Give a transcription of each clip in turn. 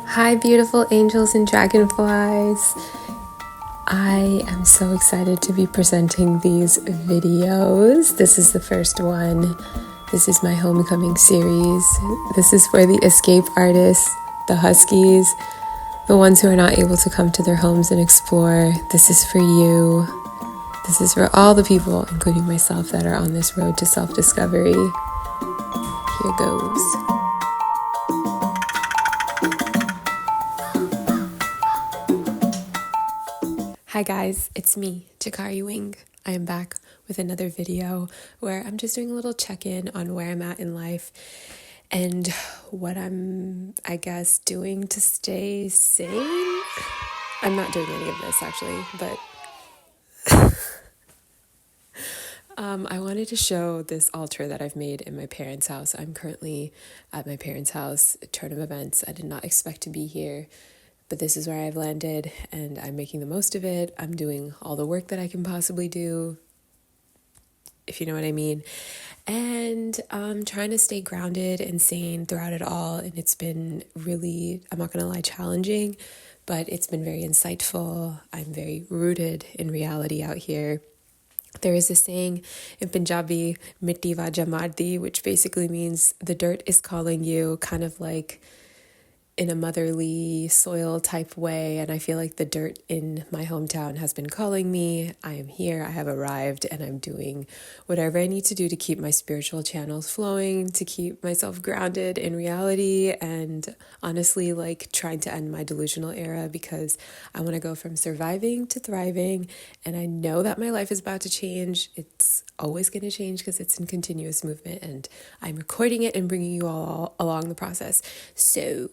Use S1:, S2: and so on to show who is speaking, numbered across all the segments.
S1: Hi, beautiful angels and dragonflies. I am so excited to be presenting these videos. This is the first one. This is my homecoming series. This is for the escape artists, the huskies, the ones who are not able to come to their homes and explore. This is for you. This is for all the people, including myself, that are on this road to self-discovery. Here goes. Hi guys, it's me, Jakari Wing. I am back with another video where I'm just doing a little check-in on where I'm at in life and what I'm, doing to stay sane. I'm not doing any of this actually, but I wanted to show this altar that I've made in my parents' house. I'm currently at my parents' house, turn of events. I did not expect to be here, but this is where I've landed and I'm making the most of it. I'm doing all the work that I can possibly do, if you know what I mean. And I'm trying to stay grounded and sane throughout it all. And it's been really, I'm not going to lie, challenging, but it's been very insightful. I'm very rooted in reality out here. There is a saying in Punjabi, mitti vaja mardi, which basically means the dirt is calling you, kind of like in a motherly soil type way. And I feel like the dirt in my hometown has been calling me. I am here, I have arrived, and I'm doing whatever I need to do to keep my spiritual channels flowing, to keep myself grounded in reality, and honestly, like trying to end my delusional era, because I want to go from surviving to thriving. And I know that my life is about to change. It's always going to change because it's in continuous movement, and I'm recording it and bringing you all along the process. So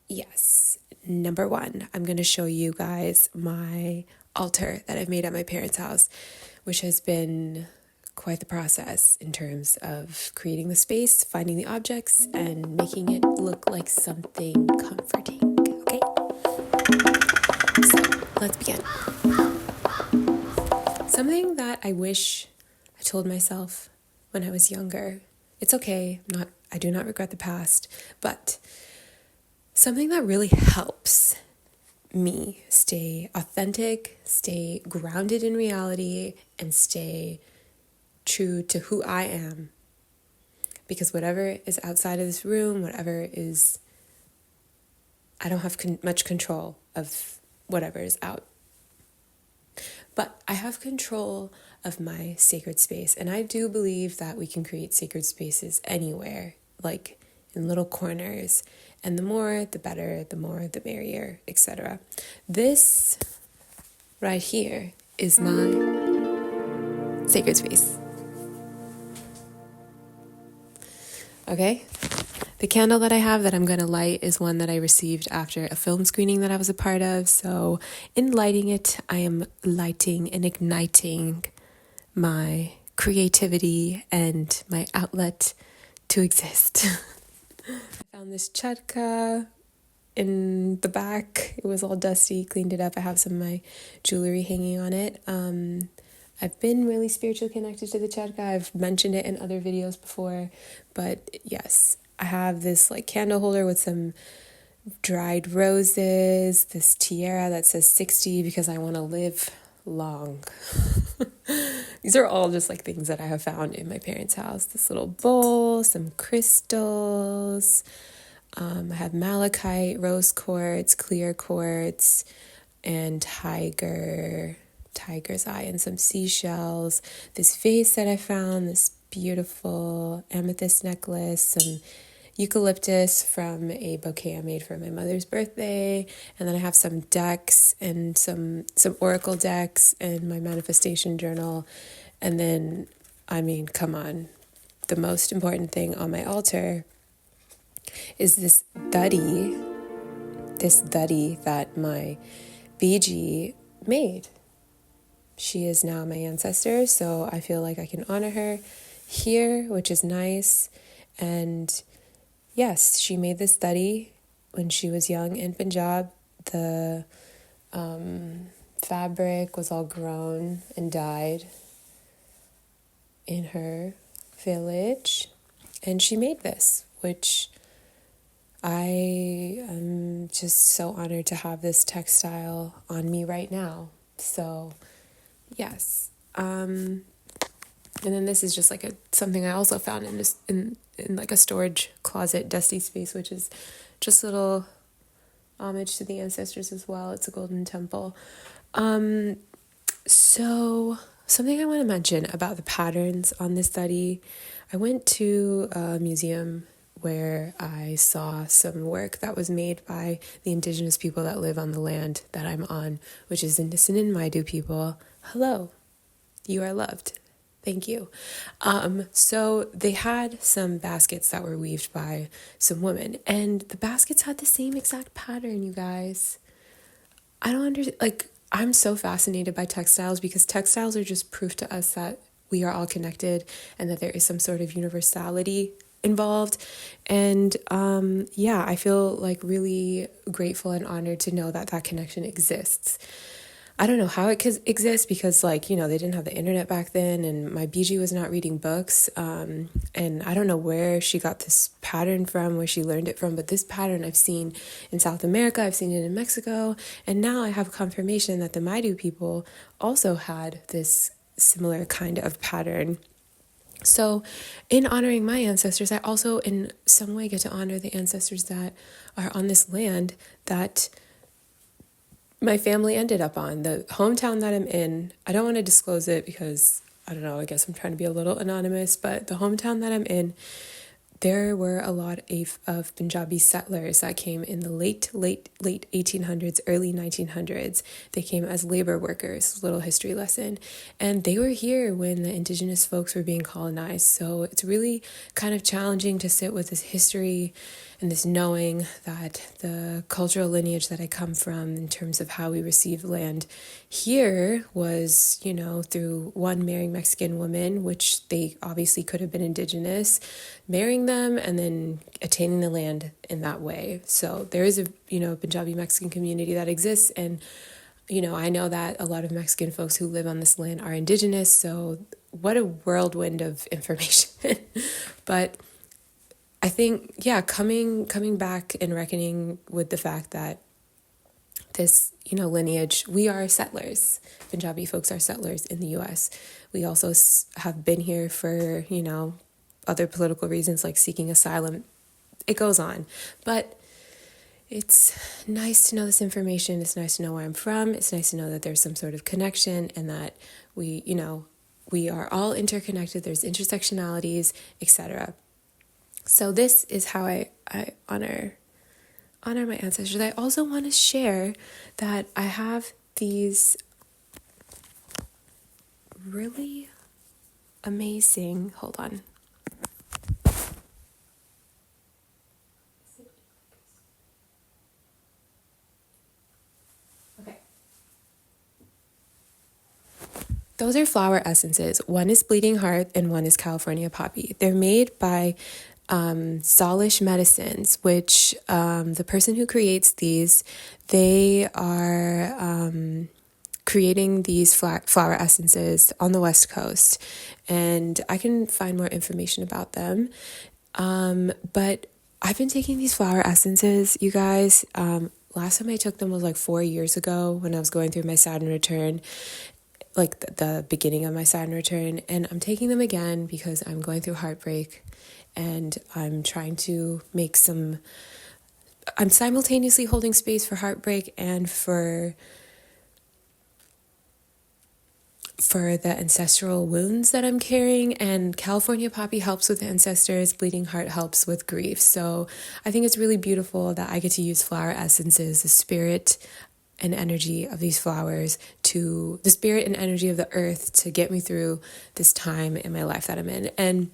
S1: yes, number one, I'm going to show you guys my altar that I've made at my parents' house, which has been quite the process in terms of creating the space, finding the objects, and making it look like something comforting. Okay? So let's begin. Something that I wish I told myself when I was younger. It's okay, I do not regret the past, but something that really helps me stay authentic, stay grounded in reality, and stay true to who I am. Because whatever is outside of this room, I don't have much control of whatever is out. But I have control of my sacred space. And I do believe that we can create sacred spaces anywhere, like in little corners. And the more, the better, the more, the merrier, etc. This right here is my sacred space. Okay? The candle that I have that I'm going to light is one that I received after a film screening that I was a part of. So in lighting it, I am lighting and igniting my creativity and my outlet to exist. I found this chatka in the back. It was all dusty, cleaned it up. I have some of my jewelry hanging on it. I've been really spiritually connected to the chatka. I've mentioned it in other videos before, but yes, I have this like candle holder with some dried roses, this tiara that says 60 because I want to live long. These are all just like things that I have found in my parents' house. This little bowl, some crystals. I have malachite, rose quartz, clear quartz, and tiger's eye, and some seashells. This vase that I found, this beautiful amethyst necklace, some eucalyptus from a bouquet I made for my mother's birthday, and then I have some decks and some oracle decks and my manifestation journal. And then, come on, the most important thing on my altar is this duddy that my BG made. She is now my ancestor, so I feel like I can honor her here, which is nice. And yes, she made this duddy when she was young in Punjab. The fabric was all grown and dyed in her village, and she made this, which I am just so honored to have this textile on me right now. So, yes. And then this is just like something I also found in this in like a storage closet, dusty space, which is just a little homage to the ancestors as well. It's a golden temple. So something I want to mention about the patterns on this study, I went to a museum where I saw some work that was made by the indigenous people that live on the land that I'm on, which is Nisinan Maidu people. Hello, you are loved. Thank you. So they had some baskets that were weaved by some women, and the baskets had the same exact pattern, you guys. I don't understand. Like, I'm so fascinated by textiles because textiles are just proof to us that we are all connected and that there is some sort of universality involved. And yeah, I feel like really grateful and honored to know that that connection exists. I don't know how it exists because, like, you know, they didn't have the internet back then, and my BG was not reading books. And I don't know where she got this pattern from, where she learned it from, but this pattern I've seen in South America, I've seen it in Mexico, and now I have confirmation that the Maidu people also had this similar kind of pattern. So, in honoring my ancestors, I also, in some way, get to honor the ancestors that are on this land that my family ended up on. The hometown that I'm in, I don't want to disclose it because, I don't know, I guess I'm trying to be a little anonymous, but the hometown that I'm in, there were a lot of Punjabi settlers that came in the late 1800s, early 1900s. They came as labor workers, little history lesson. And they were here when the indigenous folks were being colonized. So it's really kind of challenging to sit with this history and this knowing that the cultural lineage that I come from in terms of how we receive land here was, you know, through one marrying Mexican woman, which they obviously could have been indigenous, marrying them and then attaining the land in that way. So there is a, you know, Punjabi Mexican community that exists, and you know, I know that a lot of Mexican folks who live on this land are indigenous, so what a whirlwind of information. But I think, yeah, coming back and reckoning with the fact that this, you know, lineage, we are settlers. Punjabi folks are settlers in the U.S. We also have been here for, you know, other political reasons like seeking asylum. It goes on. But it's nice to know this information. It's nice to know where I'm from. It's nice to know that there's some sort of connection and that we, you know, we are all interconnected. There's intersectionalities, etc. So this is how I honor my ancestors. I also want to share that I have these really amazing, hold on. Okay. Those are flower essences. One is Bleeding Heart and one is California Poppy. They're made by Solish Medicines, which the person who creates these, they are creating these flower essences on the West Coast, and I can find more information about them. But I've been taking these flower essences, you guys. Last time I took them was like 4 years ago when I was going through my Saturn return, like the beginning of my Saturn return, and I'm taking them again because I'm going through heartbreak. And I'm trying to I'm simultaneously holding space for heartbreak and for the ancestral wounds that I'm carrying. And California Poppy helps with the ancestors. Bleeding Heart helps with grief. So I think it's really beautiful that I get to use flower essences, the spirit and energy of these flowers, to the spirit and energy of the earth to get me through this time in my life that I'm in. And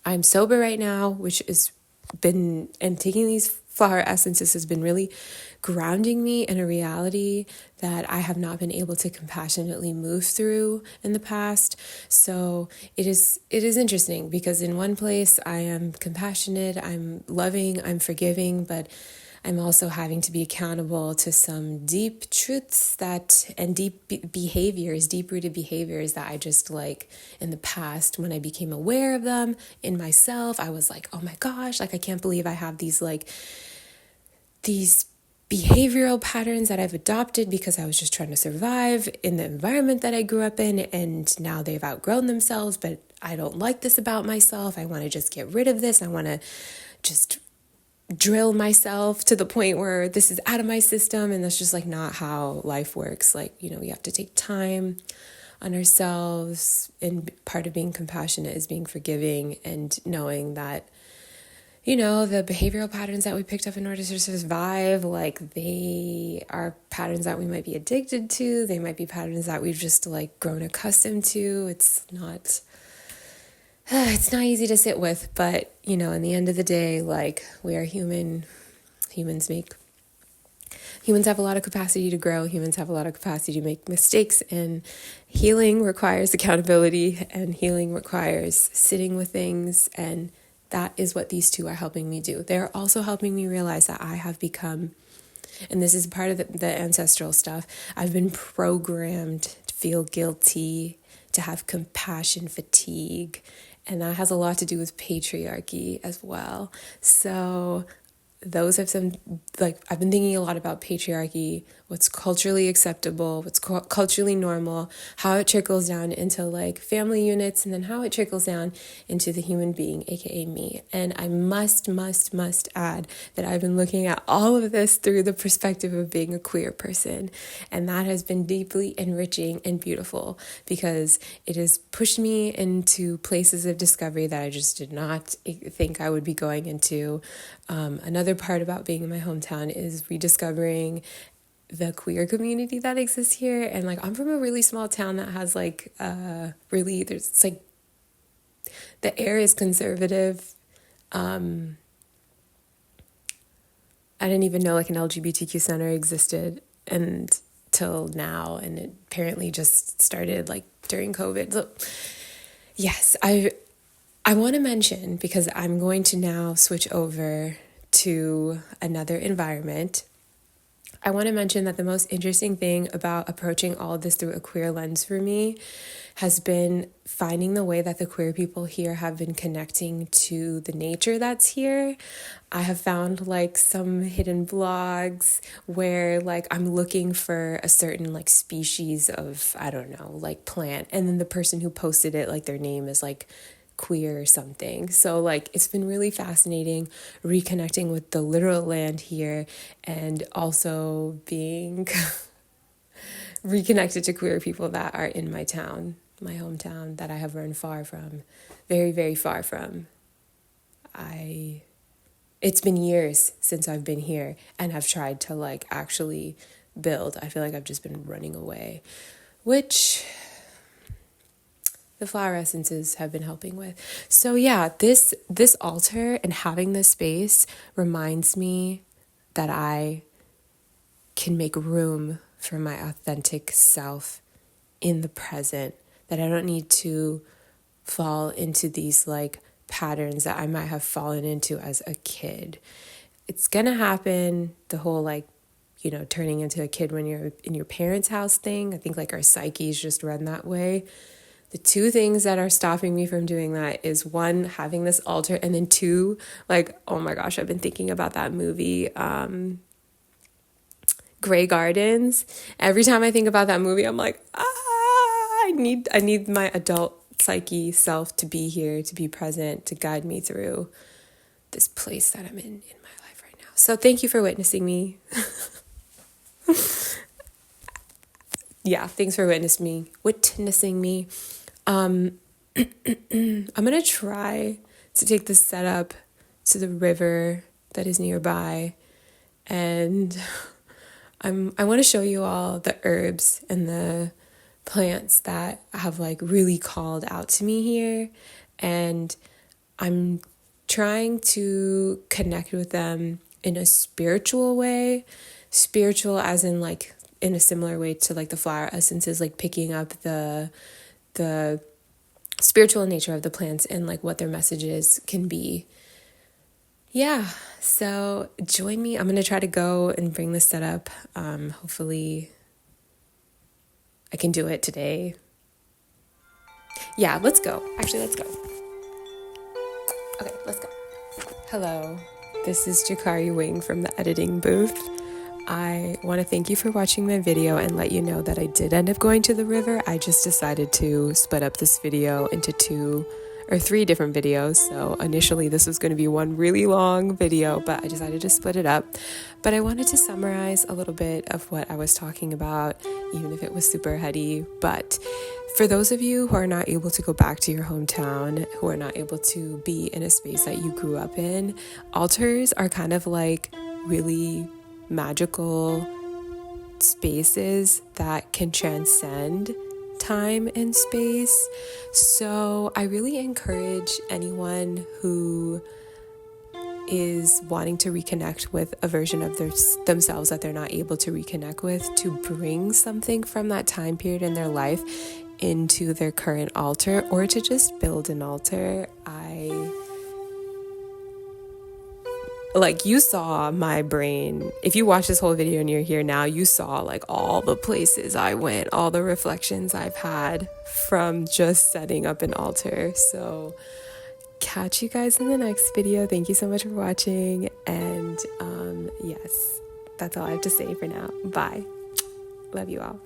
S1: I'm sober right now, which has been, and taking these flower essences has been really grounding me in a reality that I have not been able to compassionately move through in the past. So it is interesting because in one place I am compassionate, I'm loving, I'm forgiving, but I'm also having to be accountable to some deep truths and deep behaviors, deep-rooted behaviors that I just like in the past when I became aware of them in myself. I was like, oh my gosh, like I can't believe I have these behavioral patterns that I've adopted because I was just trying to survive in the environment that I grew up in, and now they've outgrown themselves, but I don't like this about myself. I want to just get rid of this. I want to just drill myself to the point where this is out of my system, and that's just like not how life works. Like, we have to take time on ourselves, and part of being compassionate is being forgiving and knowing that the behavioral patterns that we picked up in order to survive, like they are patterns that we might be addicted to. They might be patterns that we've just like grown accustomed to. It's not easy to sit with, but in the end of the day, like we are human. Humans have a lot of capacity to grow. Humans have a lot of capacity to make mistakes, and healing requires accountability, and healing requires sitting with things, and that is what these two are helping me do. They're also helping me realize that I have become, and this is part of the ancestral stuff, I've been programmed to feel guilty, to have compassion fatigue, and that has a lot to do with patriarchy as well. So those have I've been thinking a lot about patriarchy, what's culturally acceptable, what's culturally normal, how it trickles down into like family units, and then how it trickles down into the human being, aka me. And I must add that I've been looking at all of this through the perspective of being a queer person. And that has been deeply enriching and beautiful because it has pushed me into places of discovery that I just did not think I would be going into. Another part about being in my hometown is rediscovering the queer community that exists here. And like, I'm from a really small town that has the air is conservative. I didn't even know like an LGBTQ center existed until now. And it apparently just started like during COVID. So yes, I want to mention, because I'm going to now switch over to another environment, I want to mention that the most interesting thing about approaching all of this through a queer lens for me has been finding the way that the queer people here have been connecting to the nature that's here. I have found like some hidden blogs where like I'm looking for a certain like species of, I don't know, like plant, and then the person who posted it, like their name is like queer or something. So like it's been really fascinating reconnecting with the literal land here, and also being reconnected to queer people that are in my town, my hometown, that I have run far from, very, very far from. It's been years since I've been here and have tried to like actually build. I feel like I've just been running away, which the flower essences have been helping with. So yeah, this altar and having this space reminds me that I can make room for my authentic self in the present, that I don't need to fall into these like patterns that I might have fallen into as a kid. It's gonna happen, the whole like, turning into a kid when you're in your parents' house thing. I think like our psyches just run that way. The two things that are stopping me from doing that is one, having this altar, and then two, like, oh my gosh, I've been thinking about that movie, Grey Gardens. Every time I think about that movie, I'm like, I need my adult psyche self to be here, to be present, to guide me through this place that I'm in my life right now. So thank you for witnessing me. Yeah, thanks for witnessing me. I'm gonna try to take this setup to the river that is nearby, and I want to show you all the herbs and the plants that have like really called out to me here, and I'm trying to connect with them in a spiritual way, spiritual as in like in a similar way to like the flower essences, like picking up the spiritual nature of the plants and like what their messages can be. Yeah, So join me. I'm going to try to go and bring this set up. Hopefully I can do it today. Yeah, let's go. Actually, let's go. Okay, let's go. Hello, this is Jakari Wing from the editing booth. I want to thank you for watching my video and let you know that I did end up going to the river. I just decided to split up this video into 2 or 3 different videos. So initially this was going to be one really long video, but I decided to split it up. But I wanted to summarize a little bit of what I was talking about, even if it was super heady. But for those of you who are not able to go back to your hometown, who are not able to be in a space that you grew up in, altars are kind of like really magical spaces that can transcend time and space. So I really encourage anyone who is wanting to reconnect with a version of themselves that they're not able to reconnect with to bring something from that time period in their life into their current altar, or to just build an altar. Like, you saw my brain. If you watch this whole video and you're here now, you saw like all the places I went, all the reflections I've had from just setting up an altar. So catch you guys in the next video. Thank you so much for watching. And yes, that's all I have to say for now. Bye. Love you all.